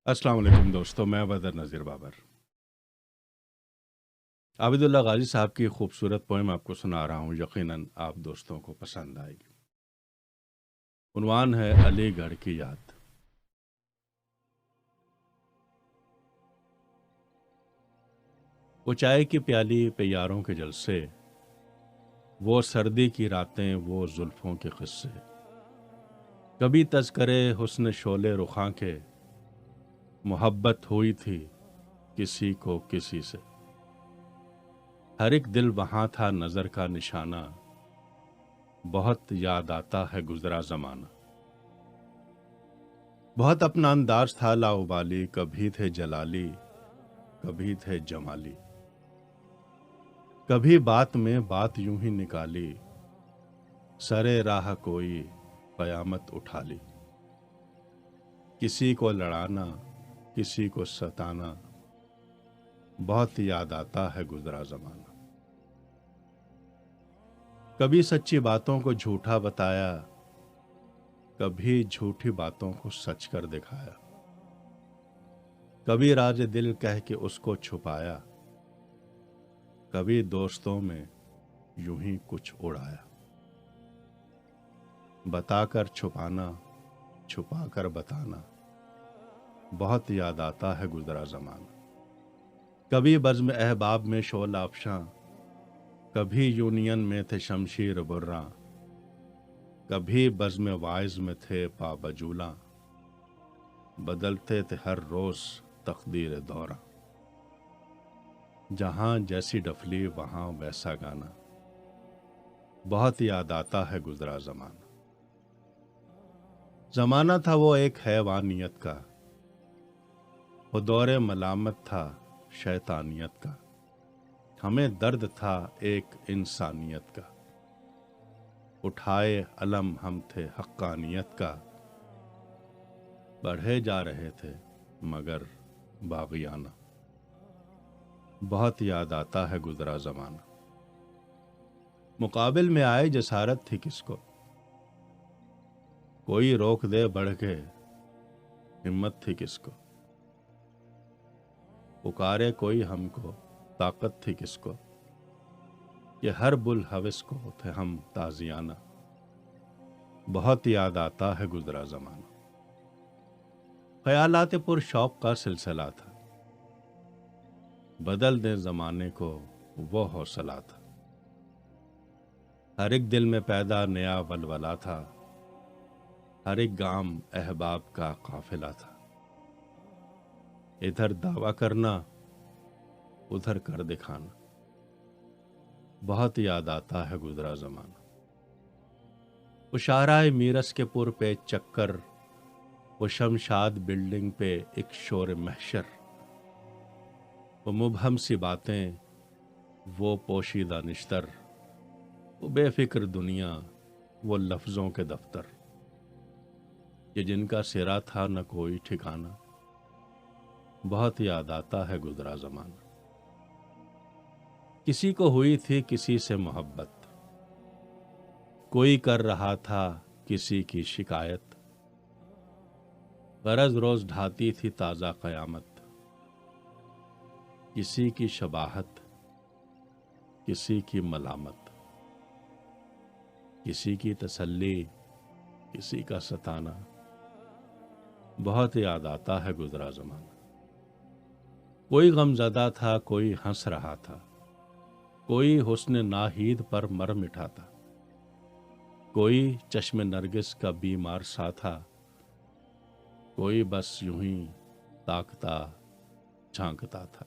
अस्सलाम वालेकुम दोस्तों, मैं बदर नज़ीर बाबर। आबिदुल्ला गाजी साहब की खूबसूरत पोएम आपको सुना रहा हूँ। यकीनन आप दोस्तों को पसंद आएगी। उन्वान है अलीगढ़ की याद। वो चाय की प्याली पे यारों के जलसे, वो सर्दी की रातें, वो जुल्फों के किस्से। कभी तज़करे हुस्न शोले रुखां के, मोहब्बत हुई थी किसी को किसी से। हर एक दिल वहाँ था नज़र का निशाना, बहुत याद आता है गुजरा ज़माना। बहुत अपना अंदाज था लाउबाली, कभी थे जलाली, कभी थे जमाली। कभी बात में बात यूं ही निकाली, सरे राह कोई कयामत उठा ली। किसी को लड़ाना, किसी को सताना, बहुत याद आता है गुजरा जमाना। कभी सच्ची बातों को झूठा बताया, कभी झूठी बातों को सच कर दिखाया। कभी राज दिल कह के उसको छुपाया, कभी दोस्तों में यूं ही कुछ उड़ाया। बताकर छुपाना, छुपाकर बताना, बहुत याद आता है गुजरा जमाना। कभी बज़्म अहबाब में शोला अफशां, कभी यूनियन में थे शमशीर बुर्रा। कभी बज़्म वाइज में थे पाबजूला, बदलते थे हर रोज तकदीर दौरा। जहां जैसी डफली वहां वैसा गाना, बहुत याद आता है गुजरा जमाना। जमाना था वो एक हैवानियत का, वो दौरे मलामत था शैतानियत का। हमें दर्द था एक इंसानियत का, उठाए अलम हम थे हक्कानियत का। बढ़े जा रहे थे मगर बागियाना, बहुत याद आता है गुजरा जमाना। मुकाबिल में आए जसारत थी किसको, कोई रोक दे बढ़ के हिम्मत थी किसको। पुकारे कोई हमको ताकत थी किसको, ये हर बुल हवस को थे हम ताजियाना। बहुत याद आता है गुजरा जमाना। ख्यालात पुर शौक का सिलसिला था, बदल दे जमाने को वो हौसला था। हर एक दिल में पैदा नया वलवला था, हर एक गाम अहबाब का काफिला था। इधर दावा करना, उधर कर दिखाना, बहुत याद आता है गुजरा जमाना। वो शाहराए मीरस के पुर पे चक्कर, वो शमशाद बिल्डिंग पे एक शोर महशर। वो मुबहम सी बातें, वो पोशीदा निश्तर, वो बेफिक्र दुनिया, वो लफ्जों के दफ्तर। ये जिनका सिरा था न कोई ठिकाना, बहुत याद आता है गुजरा जमाना। किसी को हुई थी किसी से मोहब्बत, कोई कर रहा था किसी की शिकायत। गरज रोज ढाती थी ताजा कयामत, किसी की शबाहत, किसी की मलामत। किसी की तसल्ली, किसी का सताना, बहुत याद आता है गुजरा जमाना। कोई गमज़दा था, कोई हंस रहा था, कोई हुस्न नाहीद पर मर मिठा था। कोई चश्म नरगिस का बीमार सा था, कोई बस यूं ही ताकता झांकता था।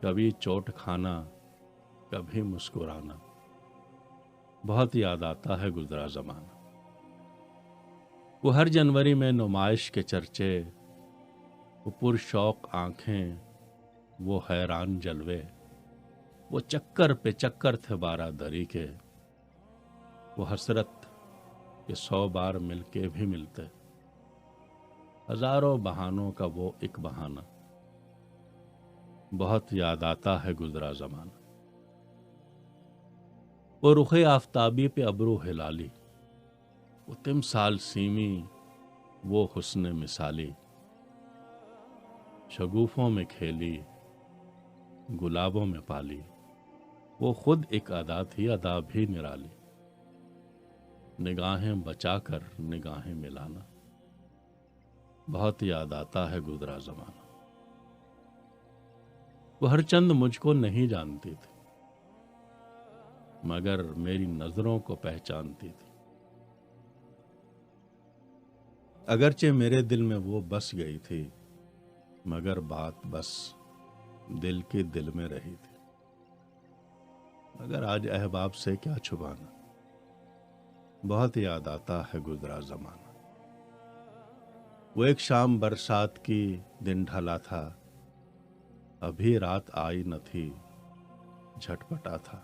कभी चोट खाना, कभी मुस्कुराना, बहुत याद आता है गुजरा जमाना। वो हर जनवरी में नुमाइश के चर्चे, वो पुरशौक आंखें, वो हैरान जलवे। वो चक्कर पे चक्कर थे बारादरी के, वो हसरत के 100 बार मिलके भी मिलते। हजारों बहानों का वो एक बहाना, बहुत याद आता है गुजरा जमाना। वो रुखे आफताबी पे अबरू हिलाली, वो तिमसाल सीमी, وہ حسن مثالی شگوفوں میں کھیلی گلابوں میں پالی، وہ خود ایک ادا تھی، ادا بھی نرالی، نگاہیں بچا کر نگاہیں ملانا، بہت یاد آتا ہے گزرا زمانہ۔ وہ ہر چند مجھ کو نہیں جانتی تھی مگر میری نظروں کو پہچانتی تھی، اگرچہ میرے دل میں وہ بس گئی تھی مگر بات بس دل کے دل میں رہی تھی، مگر آج احباب سے کیا چھپانا، بہت یاد آتا ہے گزرا زمانہ۔ وہ ایک شام برسات کی دن ڈھلا تھا، ابھی رات آئی نہ تھی، جھٹپٹا تھا،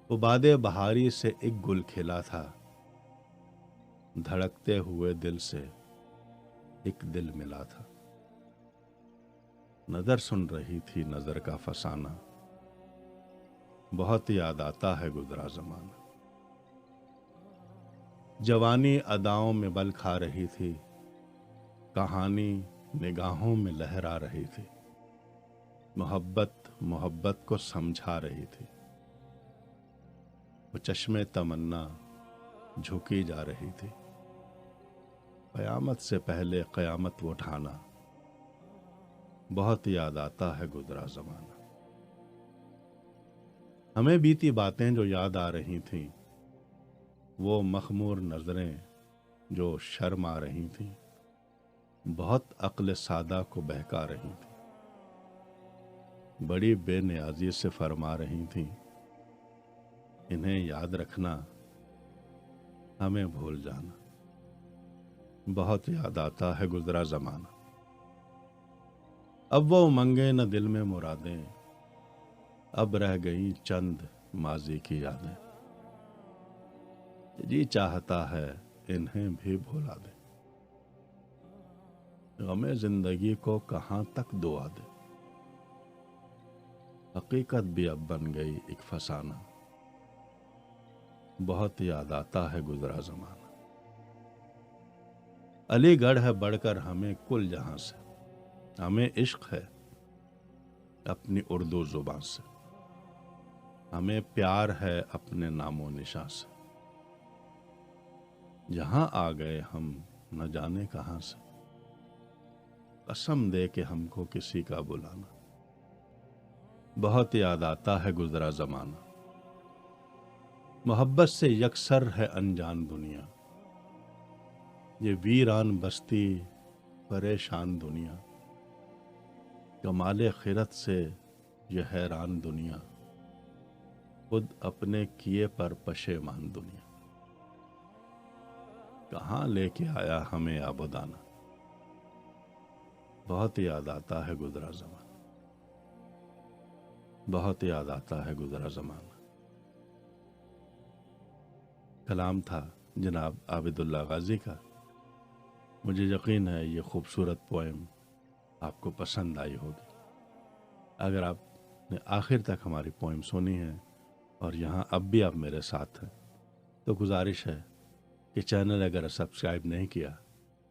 وہ باد بہاری سے ایک گل کھلا تھا، دھڑکتے ہوئے دل سے ایک دل ملا تھا، نظر سن رہی تھی نظر کا فسانہ، بہت یاد آتا ہے گزرا زمانہ۔ جوانی اداؤں میں بل کھا رہی تھی، کہانی نگاہوں میں لہرا رہی تھی، محبت محبت کو سمجھا رہی تھی، وہ چشمے تمنا جھکی جا رہی تھی، قیامت سے پہلے قیامت اٹھانا، بہت یاد آتا ہے گزرا زمانہ۔ ہمیں بیتی باتیں جو یاد آ رہی تھیں، وہ مخمور نظریں جو شرم آ رہی تھیں، بہت عقل سادہ کو بہکا رہی تھیں، بڑی بے نیازی سے فرما رہی تھیں، انہیں یاد رکھنا ہمیں بھول جانا، بہت یاد آتا ہے گزرا زمانہ۔ اب وہ امنگیں نہ دل میں مرادیں، اب رہ گئی چند ماضی کی یادیں، جی چاہتا ہے انہیں بھی بھلا دے، غم زندگی کو کہاں تک دعا دے، حقیقت بھی اب بن گئی ایک فسانہ، بہت یاد آتا ہے گزرا زمانہ۔ علی گڑھ ہے بڑھ کر ہمیں کل جہاں سے، ہمیں عشق ہے اپنی اردو زبان سے، ہمیں پیار ہے اپنے نام و نشاں سے، جہاں آ گئے ہم نہ جانے کہاں سے، قسم دے کہ ہم کو کسی کا بلانا، بہت یاد آتا ہے گزرا زمانہ۔ محبت سے یکسر ہے انجان دنیا، یہ ویران بستی پریشان دنیا، کمال خیرت سے یہ حیران دنیا، خود اپنے کیے پر پشیمان دنیا، کہاں لے کے آیا ہمیں آبادانہ، بہت یاد آتا ہے گزرا زمانہ، بہت یاد آتا ہے گزرا زمانہ۔ کلام تھا جناب عابد اللہ غازی کا۔ مجھے یقین ہے یہ خوبصورت پوئم آپ کو پسند آئی ہوگی۔ اگر آپ نے آخر تک ہماری پوئم سنی ہے اور یہاں اب بھی آپ میرے ساتھ ہیں تو گزارش ہے کہ چینل اگر سبسکرائب نہیں کیا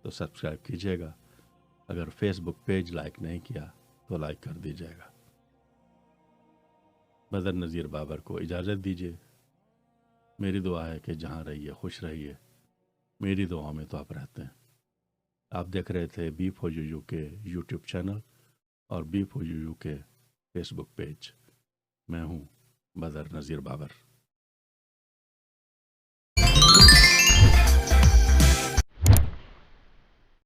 تو سبسکرائب کیجیے گا، اگر فیس بک پیج لائک نہیں کیا تو لائک کر دیجیے گا۔ بدر نذیر بابر کو اجازت دیجیے، میری دعا ہے کہ جہاں رہیے خوش رہیے، میری دعاؤں میں تو آپ رہتے ہیں۔ آپ دیکھ رہے تھے بی فور یو کے یوٹیوب چینل اور بی فور یو کے فیس بک پیج۔ میں ہوں بدر نذیر بابر۔